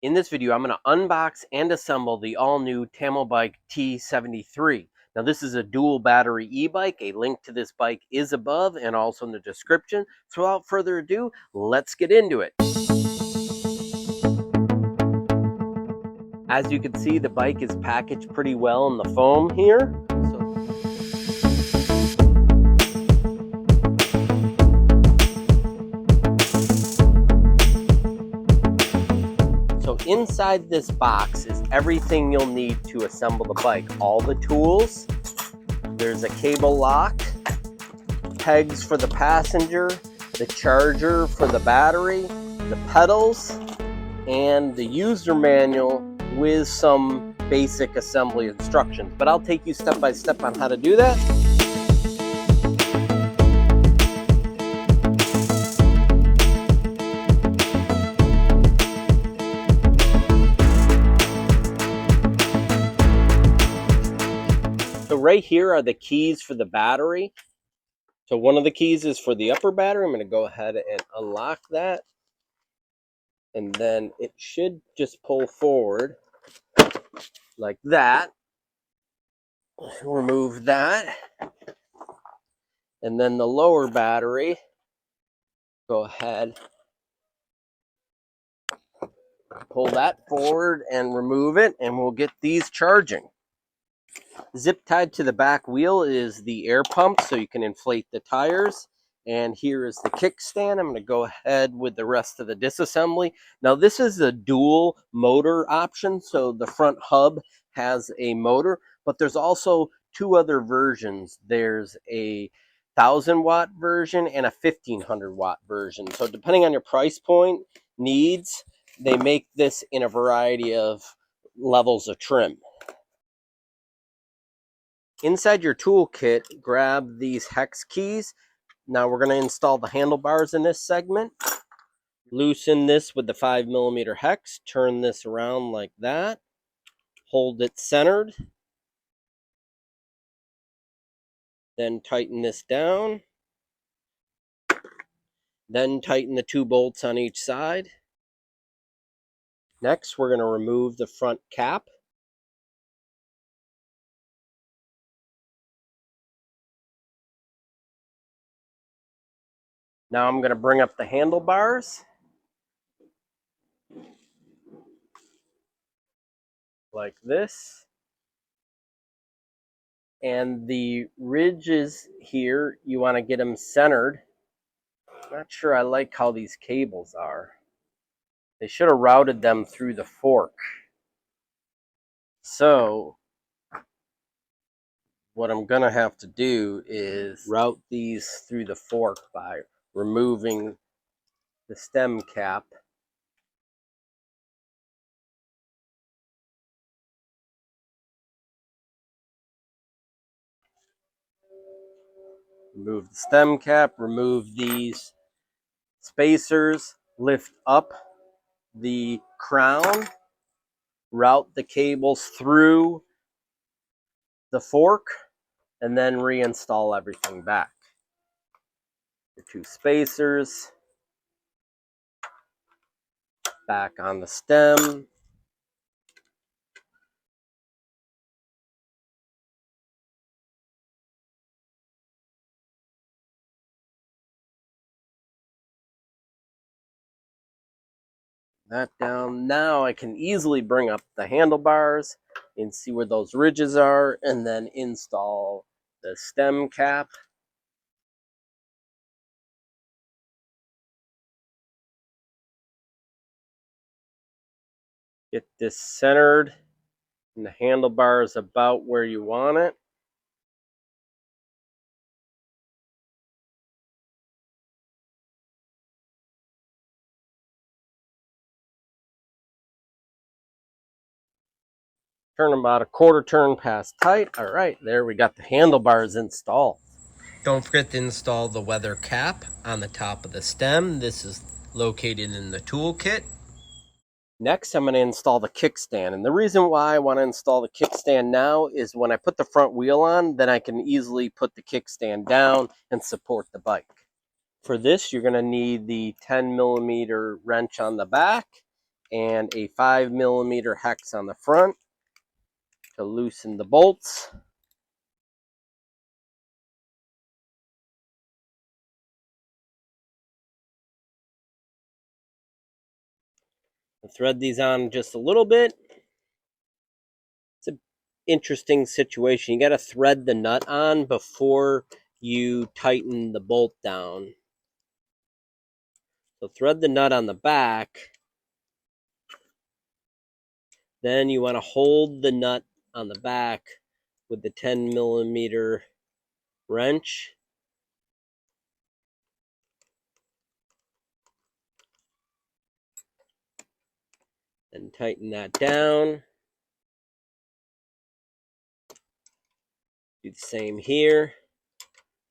In this video, I'm going to unbox and assemble the all-new Tamobyke T73. Now, this is a dual battery e-bike. A link to this bike is above and also in the description. So without further ado, let's get into it. As you can see, the bike is packaged pretty well in the foam here. So inside this box is everything you'll need to assemble the bike. All the tools, there's a cable lock, pegs for the passenger, the charger for the battery, the pedals, and the user manual with some basic assembly instructions. But I'll take you step by step on how to do that. So right here are the keys for the battery. So one of the keys is for the upper battery. I'm going to go ahead and unlock that. And then it should just pull forward like that. Remove that. And then the lower battery, go ahead, pull that forward and remove it, and we'll get these charging. Zip tied to the back wheel is the air pump so you can inflate the tires. And here is the kickstand. I'm going to go ahead with the rest of the disassembly. Now this is a dual motor option, so the front hub has a motor, but there's also two other versions. There's a 1000-watt version and a 1500-watt version. So depending on your price point needs, they make this in a variety of levels of trim. Inside your toolkit, grab these hex keys. Now we're going to install the handlebars in this segment. Loosen this with the 5mm hex. Turn this around like that. Hold it centered. Then tighten this down. Then tighten the two bolts on each side. Next, we're going to remove the front cap. Now I'm going to bring up the handlebars like this. And the ridges here, you want to get them centered. I'm not sure I like how these cables are. They should have routed them through the fork. So what I'm going to have to do is route these through the fork by removing the stem cap. Remove the stem cap, remove these spacers, lift up the crown, route the cables through the fork, and then reinstall everything back. Your two spacers, back on the stem. That down. Now I can easily bring up the handlebars and see where those ridges are, and then install the stem cap. Get this centered, and the handlebars about where you want it. Turn about a quarter turn past tight. All right, there we got the handlebars installed. Don't forget to install the weather cap on the top of the stem. This is located in the toolkit. Next, I'm going to install the kickstand. And the reason why I want to install the kickstand now is when I put the front wheel on, then I can easily put the kickstand down and support the bike. For this, you're going to need the 10mm wrench on the back and a 5mm hex on the front to loosen the bolts. I'll thread these on just a little bit. It's an interesting situation. You got to thread the nut on before you tighten the bolt down. So thread the nut on the back. Then you want to hold the nut on the back with the 10mm wrench. And tighten that down. Do the same here.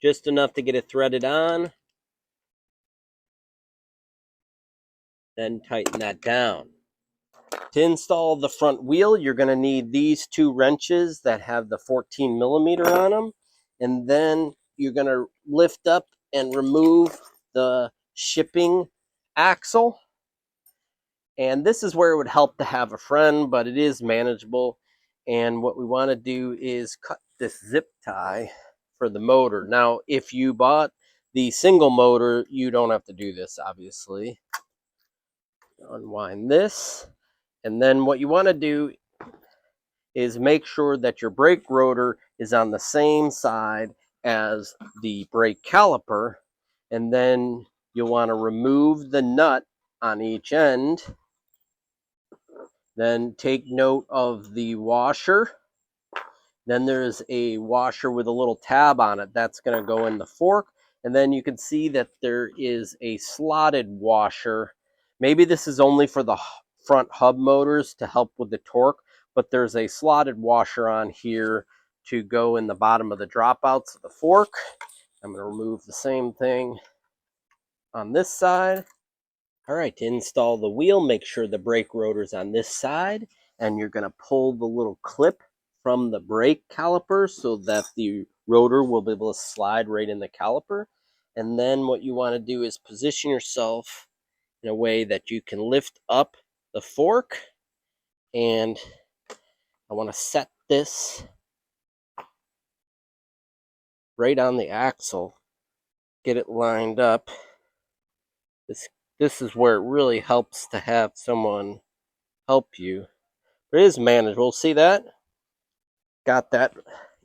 Just enough to get it threaded on. Then tighten that down. To install the front wheel, you're going to need these two wrenches that have the 14mm on them. And then you're going to lift up and remove the shipping axle. And this is where it would help to have a friend, but it is manageable. And what we want to do is cut this zip tie for the motor. Now, if you bought the single motor, you don't have to do this, obviously. Unwind this. And then what you want to do is make sure that your brake rotor is on the same side as the brake caliper. And then you'll want to remove the nut on each end. Then take note of the washer. Then there's a washer with a little tab on it. That's going to go in the fork. And then you can see that there is a slotted washer. Maybe this is only for the front hub motors to help with the torque, but there's a slotted washer on here to go in the bottom of the dropouts of the fork. I'm going to remove the same thing on this side. All right, to install the wheel, make sure the brake rotor's on this side, and you're going to pull the little clip from the brake caliper so that the rotor will be able to slide right in the caliper. And then what you want to do is position yourself in a way that you can lift up the fork. And I want to set this right on the axle, get it lined up. This is where it really helps to have someone help you. But it is manageable. See that? Got that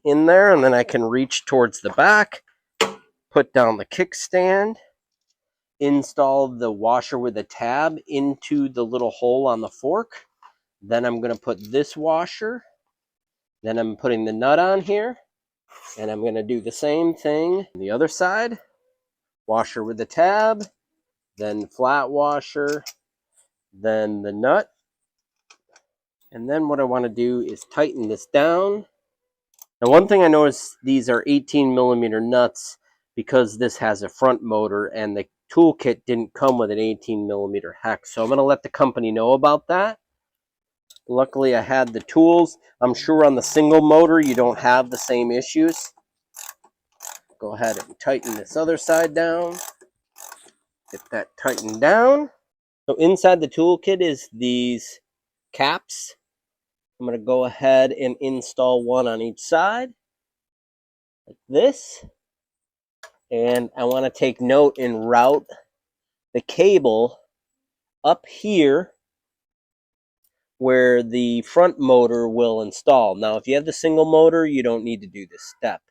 in there, and then I can reach towards the back, put down the kickstand, install the washer with a tab into the little hole on the fork. Then I'm going to put this washer. Then I'm putting the nut on here, and I'm going to do the same thing on the other side. Washer with the tab, then flat washer, then the nut. And then what I want to do is tighten this down. Now, one thing I noticed, these are 18mm nuts because this has a front motor, and the toolkit didn't come with an 18mm hex. So I'm going to let the company know about that. Luckily, I had the tools. I'm sure on the single motor, you don't have the same issues. Go ahead and tighten this other side down. Get that tightened down. So inside the toolkit is these caps. I'm going to go ahead and install one on each side, like this. And I want to take note and route the cable up here where the front motor will install. Now, if you have the single motor, you don't need to do this step.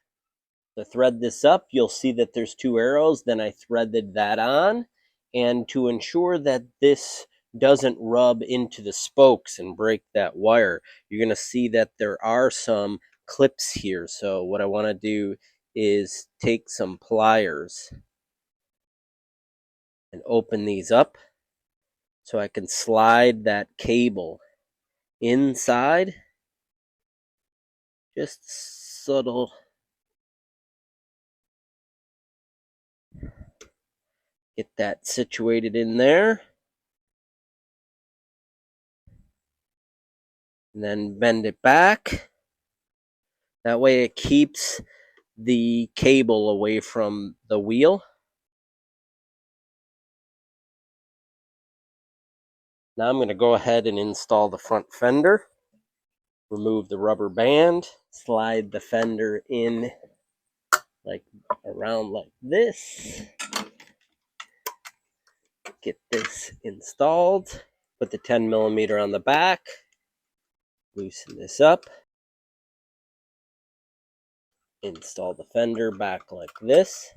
To thread this up, you'll see that there's two arrows. Then I threaded that on. And to ensure that this doesn't rub into the spokes and break that wire, you're going to see that there are some clips here. So what I want to do is take some pliers and open these up so I can slide that cable inside. Just subtle. Get that situated in there. And then bend it back. That way it keeps the cable away from the wheel. Now I'm going to go ahead and install the front fender. Remove the rubber band, slide the fender in like around like this. Get this installed. Put the 10mm on the back. Loosen this up. Install the fender back like this.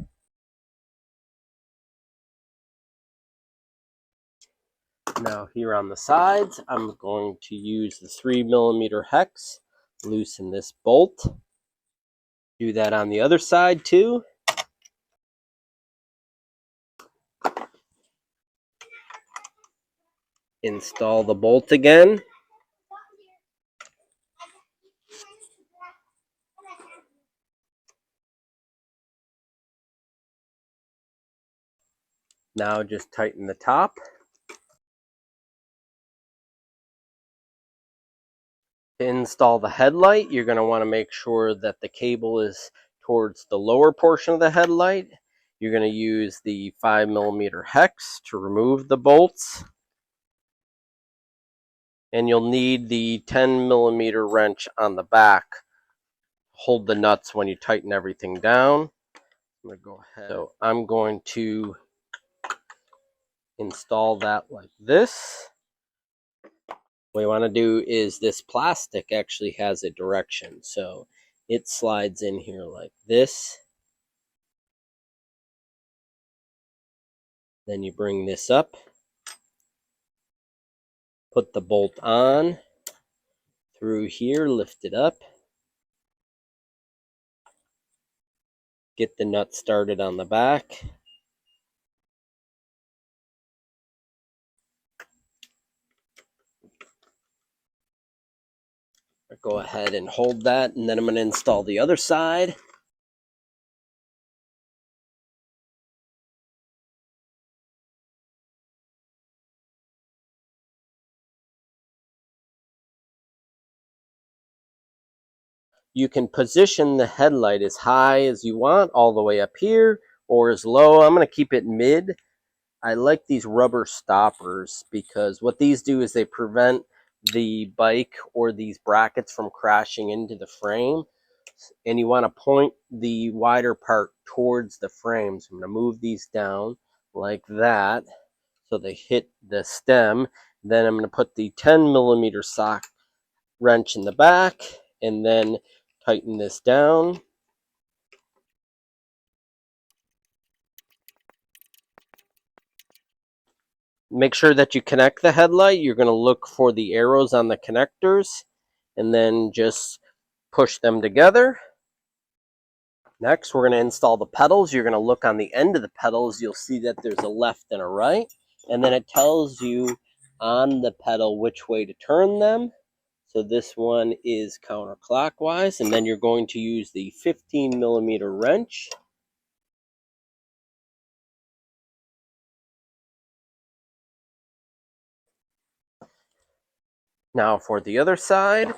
Now here on the sides, I'm going to use the 3mm hex. Loosen this bolt. Do that on the other side too. Install the bolt again. Now just tighten the top. To install the headlight, you're going to want to make sure that the cable is towards the lower portion of the headlight. You're going to use the 5mm hex to remove the bolts. And you'll need the 10mm wrench on the back. Hold the nuts when you tighten everything down. I'm going to go ahead. So I'm going to install that like this. What you want to do is this plastic actually has a direction. So it slides in here like this. Then you bring this up. Put the bolt on. Through here, lift it up. Get the nut started on the back. Go ahead and hold that, and then I'm going to install the other side. You can position the headlight as high as you want, all the way up here, or as low. I'm going to keep it mid. I like these rubber stoppers because what these do is they prevent the bike or these brackets from crashing into the frame. And you want to point the wider part towards the frame. So I'm going to move these down like that so they hit the stem. Then I'm going to put the 10mm sock wrench in the back and then tighten this down. Make sure that you connect the headlight. You're going to look for the arrows on the connectors and then just push them together. Next, we're going to install the pedals. You're going to look on the end of the pedals. You'll see that there's a left and a right, and then it tells you on the pedal which way to turn them. So this one is counterclockwise, and then you're going to use the 15mm wrench. Now for the other side,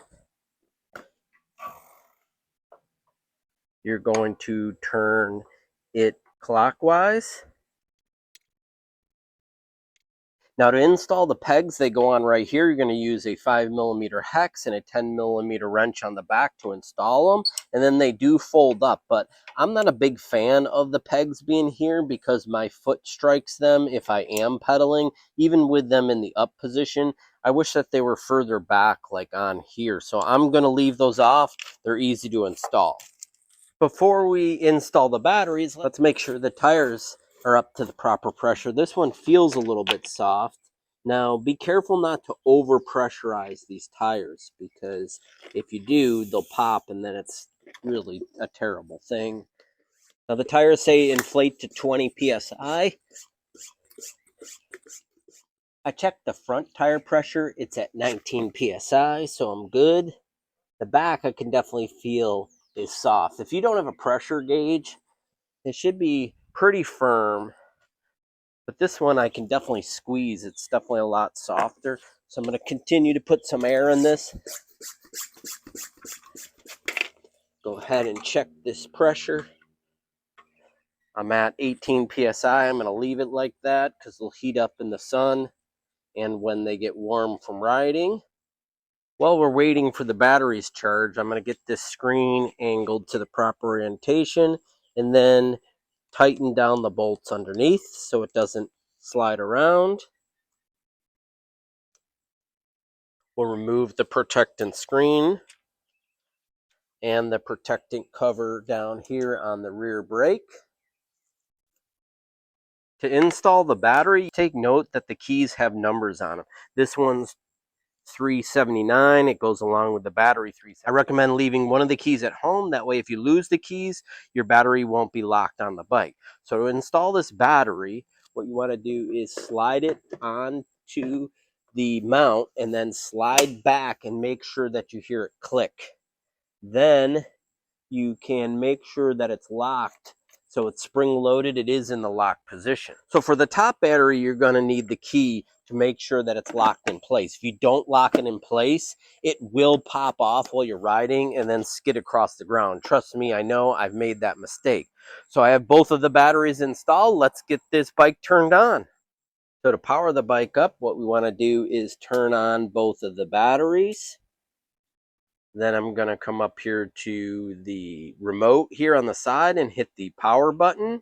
you're going to turn it clockwise. Now to install the pegs, they go on right here. You're going to use a 5mm hex and a 10mm wrench on the back to install them. And then they do fold up, but I'm not a big fan of the pegs being here because my foot strikes them if I am pedaling, even with them in the up position. I wish that they were further back like on here. So I'm going to leave those off. They're easy to install. Before we install the batteries, let's make sure the tires are up to the proper pressure. This one feels a little bit soft. Now, be careful not to over pressurize these tires because if you do, they'll pop and then it's really a terrible thing. Now, the tires say inflate to 20 psi. I checked the front tire pressure. It's at 19 psi, so I'm good. The back I can definitely feel is soft. If you don't have a pressure gauge, it should be pretty firm, but this one I can definitely squeeze. It's definitely a lot softer. So I'm going to continue to put some air in this. Go ahead and check this pressure. I'm at 18 psi. I'm going to leave it like that because it'll heat up in the sun. and when they get warm from riding. While we're waiting for the batteries charge, I'm going to get this screen angled to the proper orientation and then tighten down the bolts underneath so it doesn't slide around. We'll remove the protectant screen and the protectant cover down here on the rear brake. To install the battery, take note that the keys have numbers on them. This one's 379. It goes along with the battery 370. I recommend leaving one of the keys at home. That way, if you lose the keys, your battery won't be locked on the bike. So to install this battery, what you want to do is slide it onto the mount and then slide back and make sure that you hear it click. Then you can make sure that it's locked. So it's spring loaded, it is in the locked position. So for the top battery, you're gonna need the key to make sure that it's locked in place. If you don't lock it in place, it will pop off while you're riding and then skid across the ground. Trust me, I know, I've made that mistake. So I have both of the batteries installed. Let's get this bike turned on. So to power the bike up, what we wanna do is turn on both of the batteries. Then I'm going to come up here to the remote here on the side and hit the power button.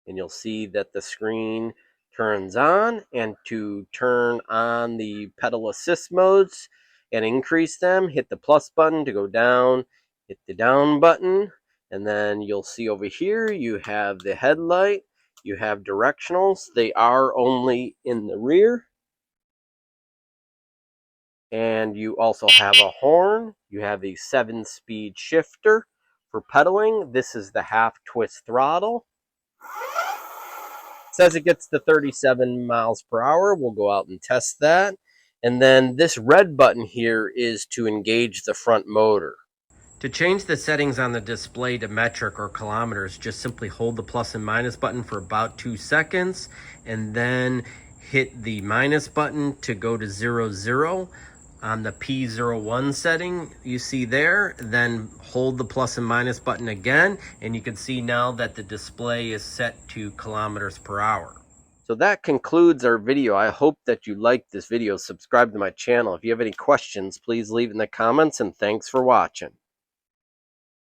And you'll see that the screen turns on. And to turn on the pedal assist modes and increase them, hit the plus button. To go down, hit the down button. And then you'll see over here you have the headlight. You have directionals. They are only in the rear. And you also have a horn. You have a 7-speed shifter for pedaling. This is the half twist throttle. It says it gets to 37 miles per hour. We'll go out and test that. And then this red button here is to engage the front motor. To change the settings on the display to metric or kilometers, just simply hold the plus and minus button for about 2 seconds and then hit the minus button to go to 00. On the P01 setting you see there, then hold the plus and minus button again, and you can see now that the display is set to kilometers per hour. So that concludes our video. I hope that you liked this video. Subscribe to my channel. If you have any questions, please leave in the comments, and thanks for watching.